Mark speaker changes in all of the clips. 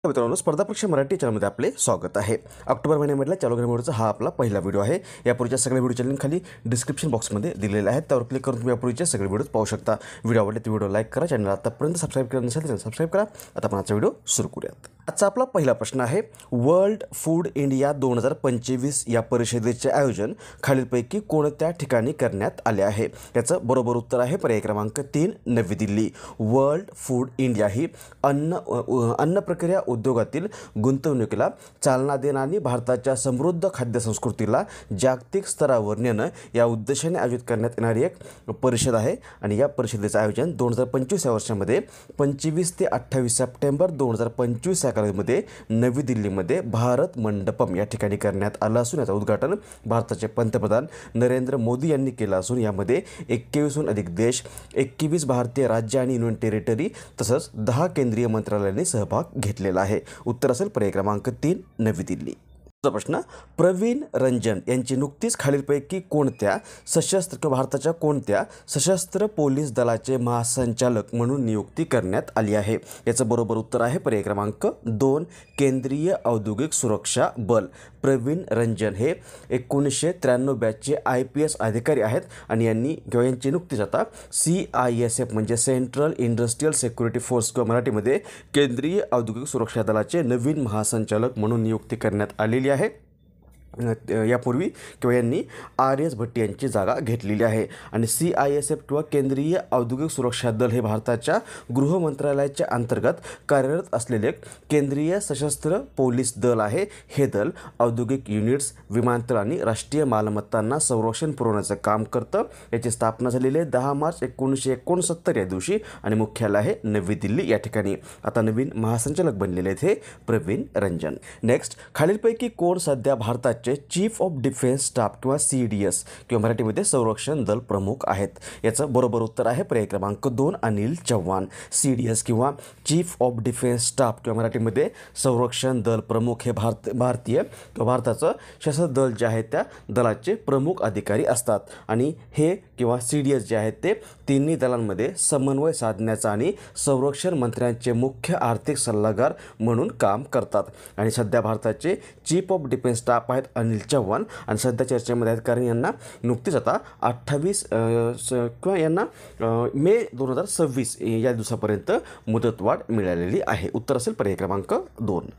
Speaker 1: मित्रांनो, स्पर्धा परीक्षा मराठी चॅनलमध्ये आपले स्वागत आहे. ऑक्टोबर महिन्यामधल्या चालू घडामोडीचा हा आपला पहिला व्हिडिओ आहे. यापूर्वीच्या सगळ्या व्हिडिओच्या लिंक खाली डिस्क्रिप्शन बॉक्समध्ये दिलेले आहेत. त्यावर क्लिक करून तुम्ही यापूर्वीचे सगळे व्हिडिओ पाहू शकता. व्हिडिओ आवडले तर व्हिडिओ लाईक करा. चॅनल आतापर्यंत सबस्क्राईब केलं नसेल तर सबस्क्राईब करा. आता आपण आजचा व्हिडिओ सुरू करूयात. आजचा आपला पहिला प्रश्न आहे, वर्ल्ड फूड इंडिया 2025 या परिषदेचे आयोजन खालीलपैकी कोणत्या ठिकाणी करण्यात आले आहे? याचं बरोबर उत्तर आहे पर्याय क्रमांक 3, नवी दिल्ली. वर्ल्ड फूड इंडिया ही अन्न प्रक्रिया उद्योगातील गुंतवणुकीला चालना देणं आणि भारताच्या समृद्ध खाद्य संस्कृतीला जागतिक स्तरावर नेणं या उद्देशाने आयोजित करण्यात येणारी एक परिषद आहे. आणि या परिषदेचं आयोजन 2025 या वर्षामध्ये 25 ते 28 सप्टेंबर 2025 या कालावधीमध्ये नवी दिल्लीमध्ये भारत मंडपम या ठिकाणी करण्यात आलं असून याचं उद्घाटन भारताचे पंतप्रधान नरेंद्र मोदी यांनी केलं असून यामध्ये 21हून अधिक देश, 21 भारतीय राज्य आणि युनियन टेरिटरी तसंच 10 केंद्रीय मंत्रालयांनी सहभाग घेतलेला आहे. उत्तर असेल पर्याय क्रमांक 3, नवी दिल्ली. प्रश्न, प्रवीण रंजन यांची नुकतीच खालीलपैकी कोणत्या भारताच्या कोणत्या सशस्त्र पोलीस दलाचे महासंचालक म्हणून नियुक्ती करण्यात आली आहे? याचं बरोबर उत्तर आहे पर्याय क्रमांक 2, केंद्रीय औद्योगिक सुरक्षा बल. प्रवीण रंजन हे 1993 बॅचचे IPS अधिकारी आहेत आणि यांची नुकतीच आता CISF म्हणजे सेंट्रल इंडस्ट्रियल सिक्युरिटी फोर्स किंवा मराठीमध्ये केंद्रीय औद्योगिक सुरक्षा दलाचे नवीन महासंचालक म्हणून नियुक्ती करण्यात आलेली आहे. यापूर्वी यांनी RS भट्टी यांची जागा घेतलेली आहे. आणि CISF किंवा केंद्रीय औद्योगिक सुरक्षा दल हे भारताच्या गृह मंत्रालयाच्या अंतर्गत कार्यरत असलेले केंद्रीय सशस्त्र पोलीस दल आहे. हे दल औद्योगिक युनिट्स, विमानतळ आणि राष्ट्रीय मालमत्तांना संरक्षण पुरवण्याचं काम करतं. याची स्थापना झालेली आहे 10 मार्च 1969 या दिवशी आणि मुख्यालय आहे नवी दिल्ली या ठिकाणी. आता नवीन महासंचालक बनलेले आहेत हे प्रवीण रंजन. नेक्स्ट, खालीलपैकी कोण सध्या भारताचे चीफ ऑफ डिफेन्स स्टाफ किंवा CDS किंवा मराठीमध्ये संरक्षण दल प्रमुख आहेत? याचं बरोबर उत्तर आहे पर्याय क्रमांक 2, अनिल चव्हाण. CDS किंवा चीफ ऑफ डिफेन्स स्टाफ किंवा मराठीमध्ये संरक्षण दल प्रमुख हे भारताचं सशस्त्र दल जे आहे त्या दलाचे प्रमुख अधिकारी असतात. आणि हे किंवा CDS जे आहेत ते तिन्ही दलांमध्ये समन्वय साधण्याचा आणि संरक्षण मंत्र्यांचे मुख्य आर्थिक सल्लागार म्हणून काम करतात. आणि सध्या भारताचे चीफ ऑफ डिफेन्स स्टाफ आहेत अनिल चव्हाण आणि सध्या चर्चेमध्ये आहेत कारण यांना नुकतीच आता 28 मे 2026 या दिवसापर्यंत मुदतवाढ मिळालेली आहे. उत्तर असेल पर्याय क्रमांक 2.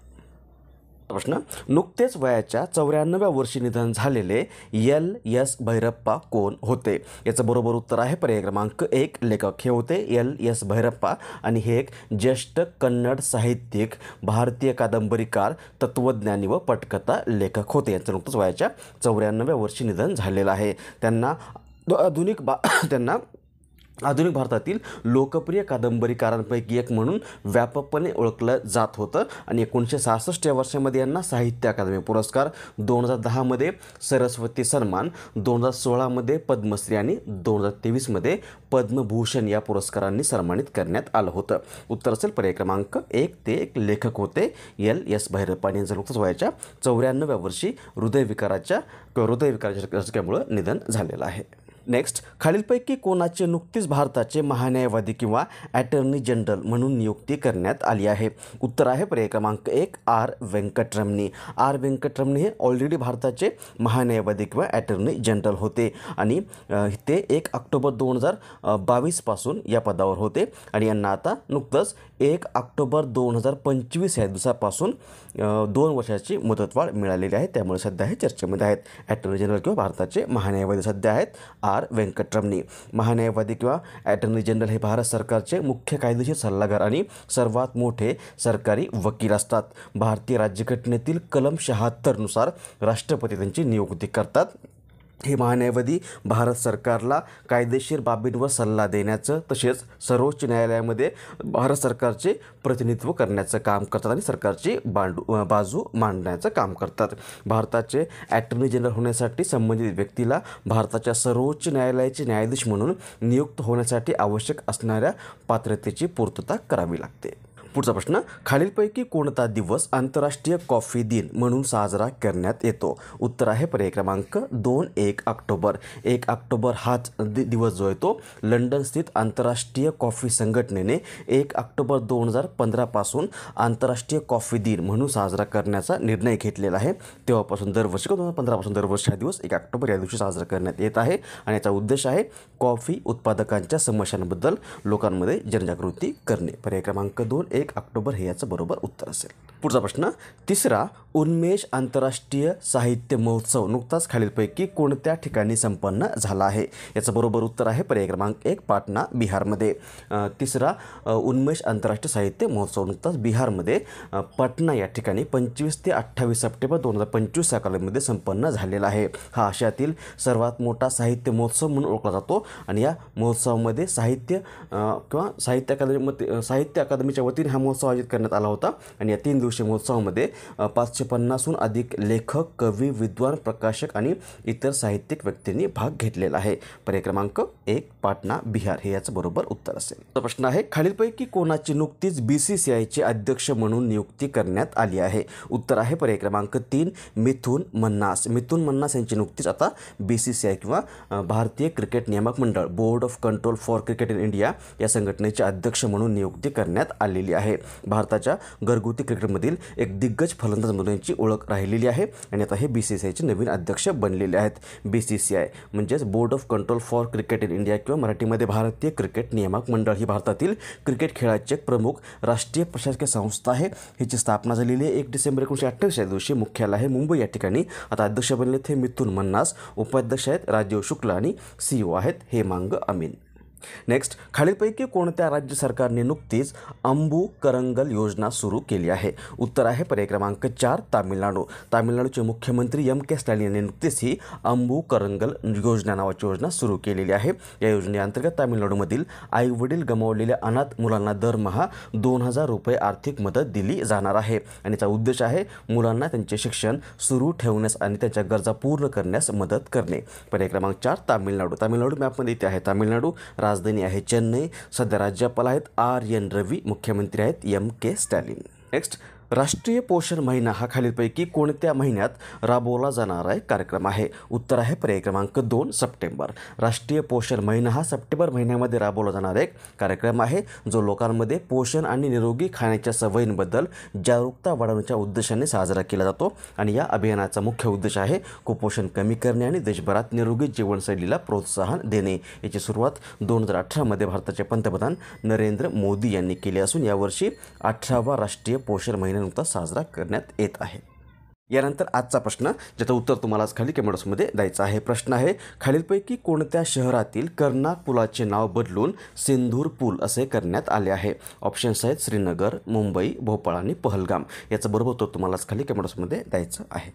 Speaker 1: प्रश्न, नुकतेच वयाच्या 94व्या वर्षी निधन झालेले LS भैरप्पा कोण होते? याचं बरोबर उत्तर आहे पर्याय क्रमांक 1, लेखक. हे होते LS भैरप्पा आणि हे एक ज्येष्ठ कन्नड साहित्यिक, भारतीय कादंबरीकार, तत्त्वज्ञानी व पटकथा लेखक होते. यांचं नुकतंच वयाच्या 94व्या वर्षी निधन झालेलं आहे. त्यांना आधुनिक भारतातील लोकप्रिय कादंबरीकारांपैकी एक म्हणून व्यापकपणे ओळखलं जात होतं. आणि 1966 या वर्षामध्ये यांना साहित्य अकादमी पुरस्कार, 2010 सरस्वती सन्मान, 2016 पद्मश्री आणि 2023 पद्मभूषण या पुरस्कारांनी सन्मानित करण्यात आलं होतं. उत्तर असेल पर्याय क्रमांक 1, ते एक लेखक होते LS भैरप्पा. यांचं नुकतंच वयाच्या 94व्या वर्षी हृदयविकाराच्या झटक्यामुळे निधन झालेलं आहे. नेक्स्ट, खालीलपैकी कोणाचे नुकतीच भारताचे महान्यायवादी किंवा अटर्नी जनरल म्हणून नियुक्ती करण्यात आली आहे? उत्तर आहे पर्याय क्रमांक 1, R व्यंकटरमणी. R व्यंकटरमणी हे ऑलरेडी भारताचे महान्यायवादी किंवा अटर्नी जनरल होते आणि ते 1 ऑक्टोबर 2022 पासून या पदावर होते. आणि यांना आता नुकतंच 1 ऑक्टोबर 2025 या दिवसापासून 2 वर्षाची मुदतवाढ मिळालेली आहे. त्यामुळे सध्या हे चर्चेमध्ये आहेत. अटर्नी जनरल किंवा भारताचे महान्यायवादी सध्या आहेत R व्यंकटरमणी. महान्यायवादी किंवा अटर्नी जनरल हे भारत सरकारचे मुख्य कायदेशीर सल्लागार आणि सर्वात मोठे सरकारी वकील असतात. भारतीय राज्यघटनेतील कलम 76 नुसार राष्ट्रपती त्यांची नियुक्ती करतात. हे महान्यायवादी भारत सरकारला कायदेशीर बाबींवर सल्ला देण्याचं तसेच सर्वोच्च न्यायालयामध्ये भारत सरकारचे प्रतिनिधित्व करण्याचं काम करतात आणि सरकारची बाजू मांडण्याचं काम करतात. भारताचे अटर्नी जनरल होण्यासाठी संबंधित व्यक्तीला भारताच्या सर्वोच्च न्यायालयाचे न्यायाधीश म्हणून नियुक्त होण्यासाठी आवश्यक असणाऱ्या पात्रतेची पूर्तता करावी लागते. पुढचा प्रश्न, खालीलपैकी कोणता दिवस आंतरराष्ट्रीय कॉफी दिन म्हणून साजरा करण्यात येतो? उत्तर आहे पर्याय क्रमांक 2 1 ऑक्टोबर. 1 ऑक्टोबर हाच दिवस जो आहे तो लंडन स्थित आंतरराष्ट्रीय कॉफी संघटनेने 1 ऑक्टोबर 2015 पासून आंतरराष्ट्रीय कॉफी दिन म्हणून साजरा करण्याचा निर्णय घेतलेला आहे. तेव्हापासून दरवर्षी 2015 पासून दरवर्षी हा दिवस 1 ऑक्टोबर या दिवशी साजरा करण्यात येत आहे आणि याचा उद्देश आहे कॉफी उत्पादकांच्या समस्यांबद्दल लोकांमध्ये जनजागृती करणे. पर्याय क्रमांक 2 1 ऑक्टोबर हे याचं बरोबर उत्तर असेल. पुढचा प्रश्न, तिसरा उन्मेष आंतरराष्ट्रीय साहित्य महोत्सव नुकताच खालीलपैकी कोणत्या ठिकाणी संपन्न झाला आहे? याचं बरोबर उत्तर आहे पर्याय क्रमांक 1 पाटणा बिहारमध्ये. तिसरा उन्मेष आंतरराष्ट्रीय साहित्य महोत्सव नुकताच बिहारमध्ये पाटणा या ठिकाणी 25 ते 28 सप्टेंबर 2025 या कालावधीमध्ये संपन्न झालेला आहे. हा आशियातील सर्वात मोठा साहित्य महोत्सव म्हणून ओळखला जातो आणि या महोत्सवामध्ये साहित्य अकादमीच्या वतीने हा महोत्सव आयोजित करण्यात आला होता आणि या 3 दिवसीय महोत्सवामध्ये 550हून अधिक लेखक, कवी, विद्वान, प्रकाशक आणि इतर साहित्यिक व्यक्तींनी भाग घेतलेला आहे. पर्याय क्रमांक 1 पाटणा बिहार हे याचं बरोबर उत्तर असेल. प्रश्न आहे, खालीलपैकी कोणाची नुकतीच BCCIचे अध्यक्ष म्हणून नियुक्ती करण्यात आली आहे? उत्तर आहे पर्याय क्रमांक 3 मिथुन मन्हास. मिथुन मन्हास यांची नुकतीच आता BCCI किंवा भारतीय क्रिकेट नियामक मंडळ board of control for cricket in India या संघटनेचे अध्यक्ष म्हणून नियुक्ती करण्यात आलेली आहे. भारताच्या घरगुती क्रिकेटमधील एक दिग्गज फलंदाज म्हणून यांची ओळख राहिलेली आहे आणि आता हे BCCIचे नवीन अध्यक्ष बनलेले आहेत. BCCI म्हणजेच board of control for cricket in India किंवा मराठीमध्ये भारतीय क्रिकेट नियामक मंडळ ही भारतातील क्रिकेट खेळाची एक प्रमुख राष्ट्रीय प्रशासकीय संस्था आहे. हिची स्थापना झालेली आहे 1 डिसेंबर 1928 या दिवशी. मुख्यालय आहे मुंबई या ठिकाणी. आता अध्यक्ष बनले हे मिथुन मन्हास, उपाध्यक्ष आहेत राजीव शुक्ला आणि CEO आहेत हेमांग अमीन. नेक्स्ट, खालीलपैकी कोणत्या राज्य सरकारने नुकतीच अंबू करंगल योजना सुरू केली आहे? उत्तर आहे पर्याय क्रमांक 4 तामिळनाडू. तामिळनाडूचे मुख्यमंत्री M.K. स्टॅलिन यांनी नुकतीच ही अंबू करंगल योजना नावाची योजना सुरू केलेली आहे. या योजनेअंतर्गत तामिळनाडूमधील आईवडील गमावलेल्या अनाथ मुलांना दरमहा 2000 रुपये आर्थिक मदत दिली जाणार आहे आणि याचा उद्देश आहे मुलांना त्यांचे शिक्षण सुरू ठेवण्यास आणि त्यांच्या गरजा पूर्ण करण्यास मदत करणे. पर्याय क्रमांक 4 तामिळनाडू. तामिळनाडू मॅपमध्ये इथे आहे तामिळनाडू. राजधानी आहे चेन्नई. सध्या राज्यपाल आहेत R.N. रवी. मुख्यमंत्री आहेत M.K. स्टॅलिन. नेक्स्ट, राष्ट्रीय पोषण महिना हा खालीलपैकी कोणत्या महिन्यात राबवला जाणारा एक कार्यक्रम आहे? उत्तर आहे पर्याय क्रमांक 2 सप्टेंबर. राष्ट्रीय पोषण महिना हा सप्टेंबर महिन्यामध्ये राबवला जाणारा एक कार्यक्रम आहे जो लोकांमध्ये पोषण आणि निरोगी खाण्याच्या सवयींबद्दल जागरूकता वाढवण्याच्या उद्देशाने साजरा केला जातो आणि या अभियानाचा मुख्य उद्देश आहे कुपोषण कमी करणे आणि देशभरात निरोगी जीवनशैलीला प्रोत्साहन देणे. याची सुरुवात 2018 मध्ये भारताचे पंतप्रधान नरेंद्र मोदी यांनी केली असून यावर्षी 18वा राष्ट्रीय पोषण महिना नुकताच साजरा करण्यात येत आहे. यानंतर आजचा प्रश्न ज्याचं उत्तर तुम्हाला खाली कमेंट्समध्ये द्यायचं आहे. प्रश्न आहे, खालीलपैकी कोणत्या शहरातील कर्नाक पुलाचे नाव बदलून सिंधूर पूल असे करण्यात आले आहे? ऑप्शन्स आहेत श्रीनगर, मुंबई, भोपाळ आणि पहलगाम. याचं बरोबर उत्तर तुम्हाला खाली कमेंट्समध्ये द्यायचं आहे.